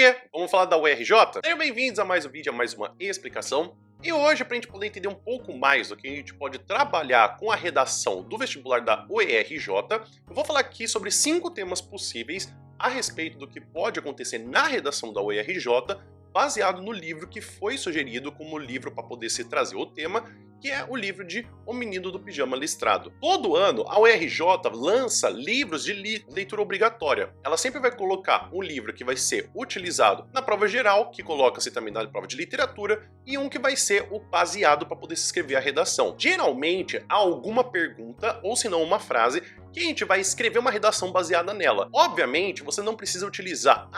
Oiê, vamos falar da UERJ? Sejam bem-vindos a mais um vídeo, a mais uma explicação. E hoje, para a gente poder entender um pouco mais do que a gente pode trabalhar com a redação do vestibular da UERJ, eu vou falar aqui sobre 5 temas possíveis a respeito do que pode acontecer na redação da UERJ, baseado no livro que foi sugerido como livro para poder se trazer o tema, que é o livro de O Menino do Pijama Listrado. Todo ano, a UERJ lança livros de leitura obrigatória. Ela sempre vai colocar um livro que vai ser utilizado na prova geral, que coloca-se também na prova de literatura, e um que vai ser o baseado para poder se escrever a redação. Geralmente, há alguma pergunta, ou se não uma frase, que a gente vai escrever uma redação baseada nela. Obviamente, você não precisa utilizar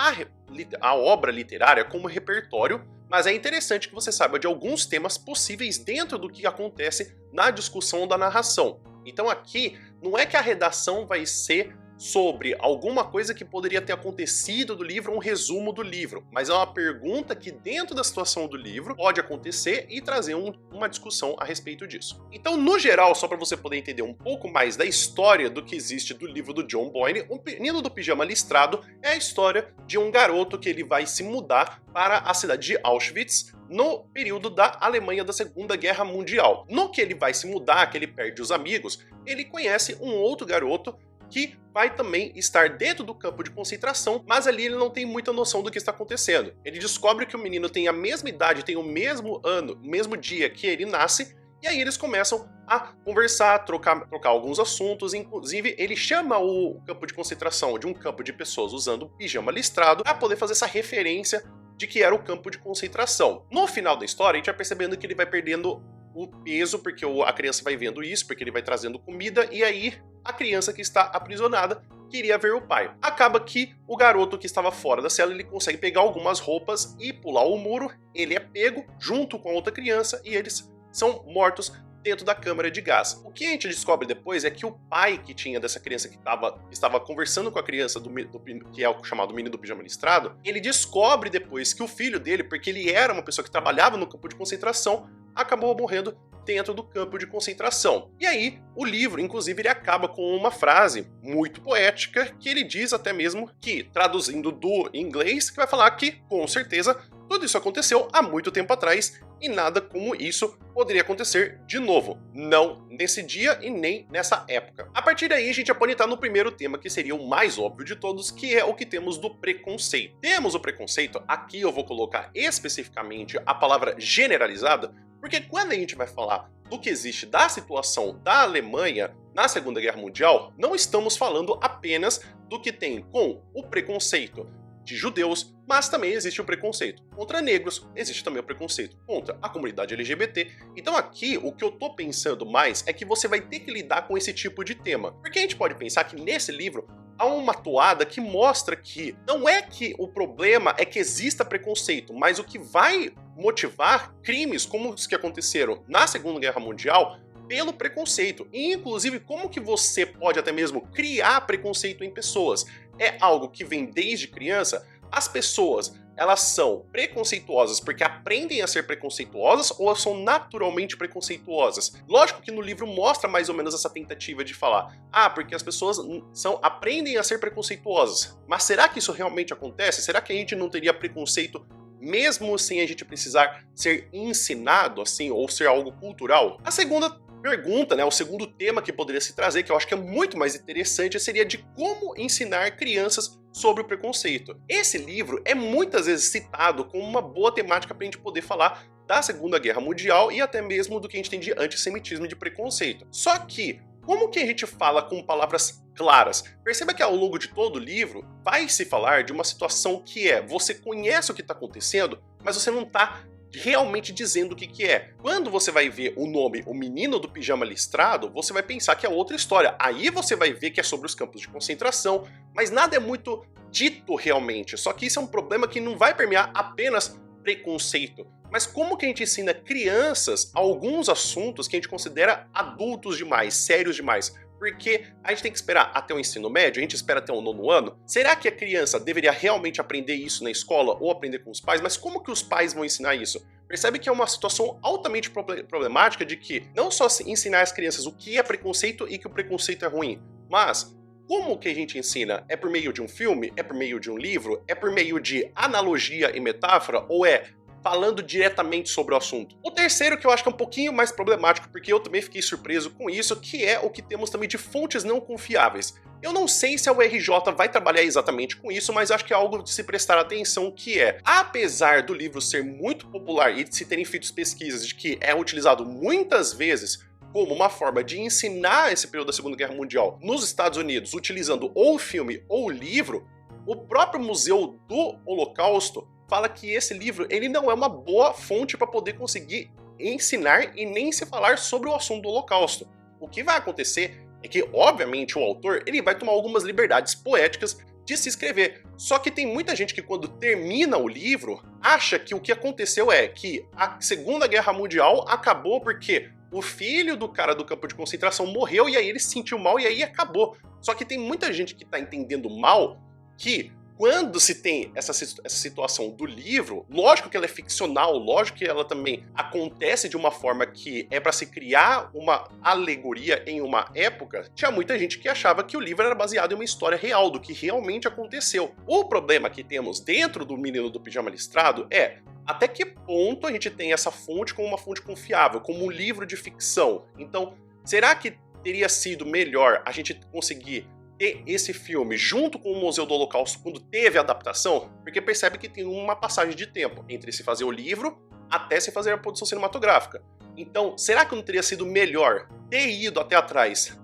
a obra literária como repertório, mas é interessante que você saiba de alguns temas possíveis dentro do que acontece na discussão da narração. Então aqui, não é que a redação vai ser sobre alguma coisa que poderia ter acontecido do livro, um resumo do livro, mas é uma pergunta que dentro da situação do livro pode acontecer e trazer uma discussão a respeito disso. Então, no geral, só para você poder entender um pouco mais da história do que existe do livro do John Boyne, O Menino do Pijama Listrado é a história de um garoto que ele vai se mudar para a cidade de Auschwitz no período da Alemanha da Segunda Guerra Mundial. No que ele vai se mudar, que ele perde os amigos, ele conhece um outro garoto que vai também estar dentro do campo de concentração, mas ali ele não tem muita noção do que está acontecendo. Ele descobre que o menino tem a mesma idade, tem o mesmo ano, o mesmo dia que ele nasce, e aí eles começam a conversar, trocar alguns assuntos. Inclusive ele chama o campo de concentração de um campo de pessoas usando pijama listrado para poder fazer essa referência de que era o campo de concentração. No final da história, a gente vai percebendo que ele vai perdendo o peso, porque a criança vai vendo isso, porque ele vai trazendo comida, e aí a criança que está aprisionada queria ver o pai. Acaba que o garoto que estava fora da cela, ele consegue pegar algumas roupas e pular o muro, ele é pego junto com a outra criança e eles são mortos dentro da câmara de gás. O que a gente descobre depois é que o pai que tinha dessa criança que estava conversando com a criança que é o chamado Menino do Pijama Listrado, ele descobre depois que o filho dele, porque ele era uma pessoa que trabalhava no campo de concentração, acabou morrendo dentro do campo de concentração. E aí, o livro, inclusive, ele acaba com uma frase muito poética, que ele diz até mesmo que, traduzindo do inglês, que vai falar que, com certeza, tudo isso aconteceu há muito tempo atrás e nada como isso poderia acontecer de novo. Não nesse dia e nem nessa época. A partir daí, a gente já pode entrar no primeiro tema, que seria o mais óbvio de todos, que é o que temos do preconceito. Temos o preconceito, aqui eu vou colocar especificamente a palavra generalizada, porque quando a gente vai falar do que existe da situação da Alemanha na Segunda Guerra Mundial, não estamos falando apenas do que tem com o preconceito de judeus, mas também existe o preconceito contra negros, existe também o preconceito contra a comunidade LGBT. Então aqui, o que eu tô pensando mais é que você vai ter que lidar com esse tipo de tema. Porque a gente pode pensar que nesse livro há uma toada que mostra que não é que o problema é que exista preconceito, mas o que vai motivar crimes como os que aconteceram na Segunda Guerra Mundial pelo preconceito. E inclusive como que você pode até mesmo criar preconceito em pessoas. É algo que vem desde criança. As pessoas, elas são preconceituosas porque aprendem a ser preconceituosas ou são naturalmente preconceituosas? Lógico que no livro mostra mais ou menos essa tentativa de falar, porque as pessoas aprendem a ser preconceituosas. Mas será que isso realmente acontece? Será que a gente não teria preconceito mesmo sem a gente precisar ser ensinado assim, ou ser algo cultural? A segunda pergunta, o segundo tema que poderia se trazer, que eu acho que é muito mais interessante, seria de como ensinar crianças sobre o preconceito. Esse livro é muitas vezes citado como uma boa temática para a gente poder falar da Segunda Guerra Mundial e até mesmo do que a gente tem de antissemitismo e de preconceito. Só que, como que a gente fala com palavras claras? Perceba que ao longo de todo o livro vai se falar de uma situação que você conhece o que está acontecendo, mas você não está realmente dizendo o que é. Quando você vai ver o nome O Menino do Pijama Listrado, você vai pensar que é outra história. Aí você vai ver que é sobre os campos de concentração, mas nada é muito dito realmente. Só que isso é um problema que não vai permear apenas preconceito. Mas como que a gente ensina crianças alguns assuntos que a gente considera adultos demais, sérios demais? Porque a gente tem que esperar até o ensino médio, a gente espera até o 9º ano. Será que a criança deveria realmente aprender isso na escola ou aprender com os pais? Mas como que os pais vão ensinar isso? Percebe que é uma situação altamente problemática de que não só ensinar as crianças o que é preconceito e que o preconceito é ruim, mas como que a gente ensina? É por meio de um filme? É por meio de um livro? É por meio de analogia e metáfora? Ou é falando diretamente sobre o assunto? O terceiro, que eu acho que é um pouquinho mais problemático, porque eu também fiquei surpreso com isso, que é o que temos também de fontes não confiáveis. Eu não sei se a URJ vai trabalhar exatamente com isso, mas acho que é algo de se prestar atenção, que é, apesar do livro ser muito popular e de se terem feito pesquisas de que é utilizado muitas vezes como uma forma de ensinar esse período da Segunda Guerra Mundial nos Estados Unidos, utilizando ou o filme ou o livro, o próprio Museu do Holocausto fala que esse livro ele não é uma boa fonte para poder conseguir ensinar e nem se falar sobre o assunto do Holocausto. O que vai acontecer é que, obviamente, o autor ele vai tomar algumas liberdades poéticas de se escrever. Só que tem muita gente que, quando termina o livro, acha que o que aconteceu é que a Segunda Guerra Mundial acabou porque o filho do cara do campo de concentração morreu e aí ele se sentiu mal e aí acabou. Só que tem muita gente que tá entendendo mal que quando se tem essa situação do livro, lógico que ela é ficcional, lógico que ela também acontece de uma forma que é para se criar uma alegoria em uma época, tinha muita gente que achava que o livro era baseado em uma história real, do que realmente aconteceu. O problema que temos dentro do Menino do Pijama Listrado é até que ponto a gente tem essa fonte como uma fonte confiável, como um livro de ficção. Então, será que teria sido melhor a gente conseguir ter esse filme junto com o Museu do Holocausto quando teve a adaptação? Porque percebe que tem uma passagem de tempo entre se fazer o livro até se fazer a produção cinematográfica. Então, será que não teria sido melhor ter ido até atrás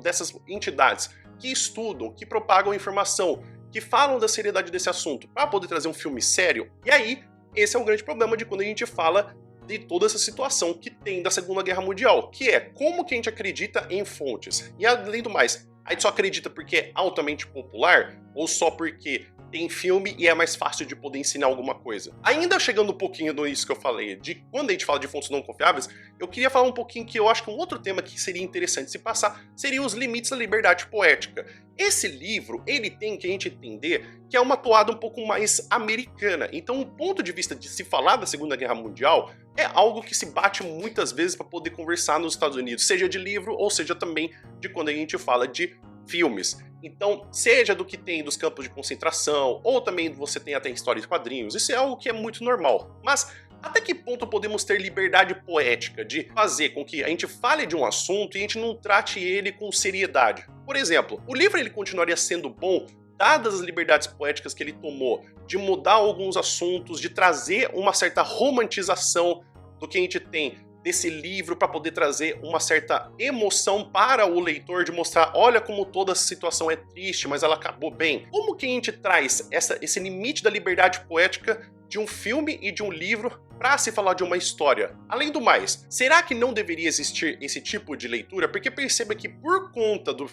dessas entidades que estudam, que propagam informação, que falam da seriedade desse assunto, para poder trazer um filme sério? E aí, esse é um grande problema de quando a gente fala de toda essa situação que tem da Segunda Guerra Mundial, que é como que a gente acredita em fontes. E além do mais, a gente só acredita porque é altamente popular ou só porque tem filme e é mais fácil de poder ensinar alguma coisa? Ainda chegando um pouquinho nisso que eu falei, de quando a gente fala de fontes não confiáveis, eu queria falar um pouquinho que eu acho que um outro tema que seria interessante se passar seria os limites da liberdade poética. Esse livro, ele tem que a gente entender que é uma toada um pouco mais americana. Então, o ponto de vista de se falar da Segunda Guerra Mundial é algo que se bate muitas vezes para poder conversar nos Estados Unidos, seja de livro ou seja também de quando a gente fala de filmes. Então, seja do que tem dos campos de concentração, ou também você tem até histórias de quadrinhos, isso é algo que é muito normal. Mas até que ponto podemos ter liberdade poética de fazer com que a gente fale de um assunto e a gente não trate ele com seriedade? Por exemplo, o livro ele continuaria sendo bom dadas as liberdades poéticas que ele tomou de mudar alguns assuntos, de trazer uma certa romantização do que a gente tem desse livro para poder trazer uma certa emoção para o leitor, de mostrar, olha como toda essa situação é triste, mas ela acabou bem. Como que a gente traz esse limite da liberdade poética de um filme e de um livro para se falar de uma história? Além do mais, será que não deveria existir esse tipo de leitura? Porque perceba que por conta do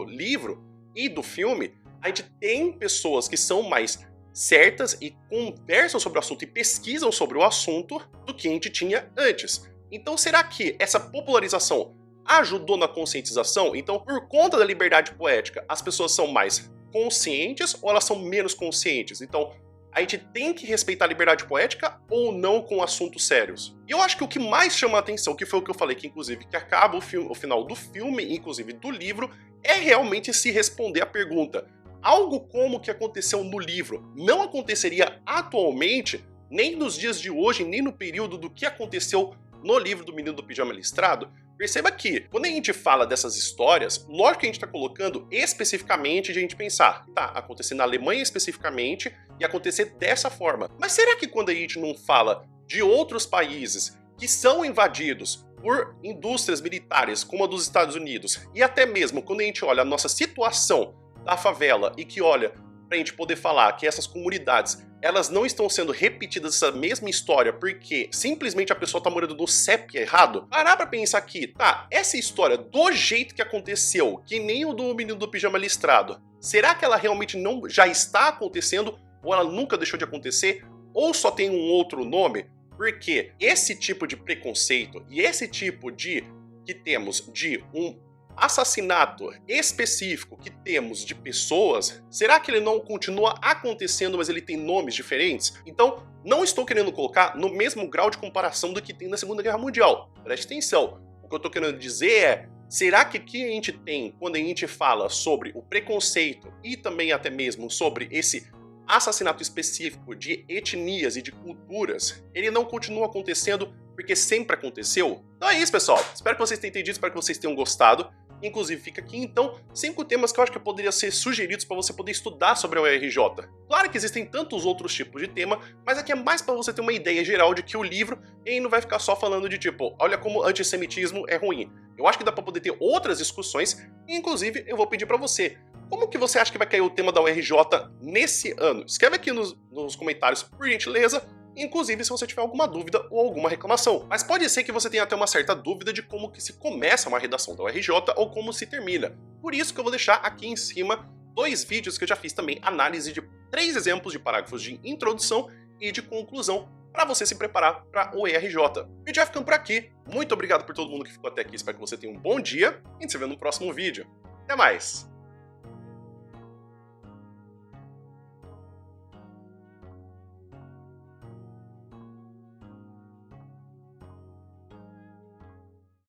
livro e do filme, a gente tem pessoas que são mais certas e conversam sobre o assunto e pesquisam sobre o assunto do que a gente tinha antes. Então, será que essa popularização ajudou na conscientização? Então, por conta da liberdade poética, as pessoas são mais conscientes ou elas são menos conscientes? Então, a gente tem que respeitar a liberdade poética ou não com assuntos sérios? E eu acho que o que mais chama a atenção, que foi o que eu falei, que inclusive que acaba o final do filme, inclusive do livro, é realmente se responder a pergunta: algo como o que aconteceu no livro não aconteceria atualmente, nem nos dias de hoje, nem no período do que aconteceu no livro do Menino do Pijama Listrado? Perceba que, quando a gente fala dessas histórias, lógico que a gente está colocando especificamente de a gente pensar, tá, acontecer na Alemanha especificamente e acontecer dessa forma. Mas será que quando a gente não fala de outros países que são invadidos por indústrias militares, como a dos Estados Unidos, e até mesmo quando a gente olha a nossa situação da favela e que olha pra gente poder falar que essas comunidades elas não estão sendo repetidas essa mesma história porque simplesmente a pessoa tá morando no CEP errado, parar pra pensar aqui, tá, essa história do jeito que aconteceu, que nem o do Menino do Pijama Listrado, será que ela realmente não já está acontecendo ou ela nunca deixou de acontecer ou só tem um outro nome? Porque esse tipo de preconceito e esse tipo de que temos de um assassinato específico que temos de pessoas, será que ele não continua acontecendo, mas ele tem nomes diferentes? Então, não estou querendo colocar no mesmo grau de comparação do que tem na Segunda Guerra Mundial. Preste atenção. O que eu estou querendo dizer é, Será que o que a gente tem quando a gente fala sobre o preconceito e também até mesmo sobre esse assassinato específico de etnias e de culturas, ele não continua acontecendo porque sempre aconteceu? Então é isso, pessoal. Espero que vocês tenham entendido, espero que vocês tenham gostado. Inclusive, fica aqui, então, 5 temas que eu acho que poderiam ser sugeridos para você poder estudar sobre a UERJ. Claro que existem tantos outros tipos de tema, mas aqui é mais para você ter uma ideia geral de que o livro ele não vai ficar só falando de tipo, olha como antissemitismo é ruim. Eu acho que dá para poder ter outras discussões, e inclusive eu vou pedir para você, como que você acha que vai cair o tema da UERJ nesse ano? Escreve aqui nos comentários, por gentileza. Inclusive se você tiver alguma dúvida ou alguma reclamação. Mas pode ser que você tenha até uma certa dúvida de como que se começa uma redação da UERJ ou como se termina. Por isso que eu vou deixar aqui em cima 2 vídeos que eu já fiz também, análise de 3 exemplos de parágrafos de introdução e de conclusão para você se preparar para o UERJ. O vídeo vai ficando por aqui. Muito obrigado por todo mundo que ficou até aqui. Espero que você tenha um bom dia e a gente se vê no próximo vídeo. Até mais!